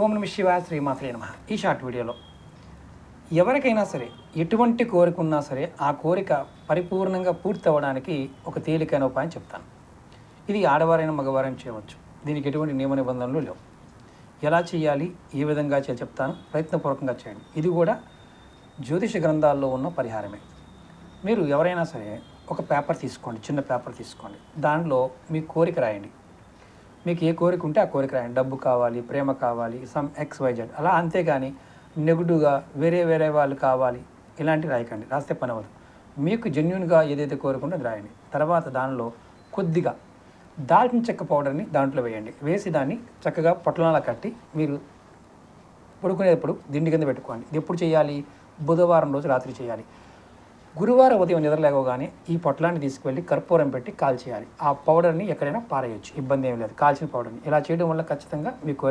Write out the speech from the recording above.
ఓం నమః శివాయ శ్రీమాత్రే నమః. ఈ షార్ట్ వీడియోలో ఎవరికైనా సరే ఎటువంటి కోరిక ఉన్నా సరే ఆ కోరిక పరిపూర్ణంగా పూర్తి అవ్వడానికి ఒక తేలికైన ఉపాయం చెప్తాను. ఇది ఆడవారైన మగవారైనా చేయవచ్చు. దీనికి ఎటువంటి నియమ నిబంధనలు లేవు. ఎలా చేయాలి, ఏ విధంగా చేయాలి చెప్తాను. ప్రయత్నపూర్వకంగా చేయండి. ఇది కూడా జ్యోతిష గ్రంథాల్లో ఉన్న పరిహారమే. మీరు ఎవరైనా సరే ఒక పేపర్ తీసుకోండి, చిన్న పేపర్ తీసుకోండి. దానిలో మీ కోరిక రాయండి. మీకు ఏ కోరిక ఉంటే ఆ కోరిక రాయండి. డబ్బు కావాలి, ప్రేమ కావాలి, సమ్ XYZ అలా. అంతేగాని నెగిటివ్గా వేరే వాళ్ళు కావాలి ఇలాంటివి రాయకండి. రాస్తే పని అవ్వదు. మీకు జెన్యున్గా ఏదైతే కోరుకుంటే అది రాయండి. తర్వాత దానిలో కొద్దిగా దాల్చిన చెక్క పౌడర్ని దాంట్లో వేయండి. వేసి దాన్ని చక్కగా పొట్లలా కట్టి మీరు పడుకునేటప్పుడు దిండి కింద పెట్టుకోండి. ఇది ఎప్పుడు చేయాలి? బుధవారం రోజు రాత్రి చేయాలి. గురువారం ఉదయం నిద్రలేవగానే ఈ పొట్లాన్ని తీసుకువెళ్ళి కర్పూరం పెట్టి కాల్చేయాలి. ఆ పౌడర్ని ఎక్కడైనా పారేయచ్చు, ఇబ్బంది ఏం లేదు. కాల్చిన పౌడర్ని ఇలా చేయడం వల్ల ఖచ్చితంగా మీ కోరిక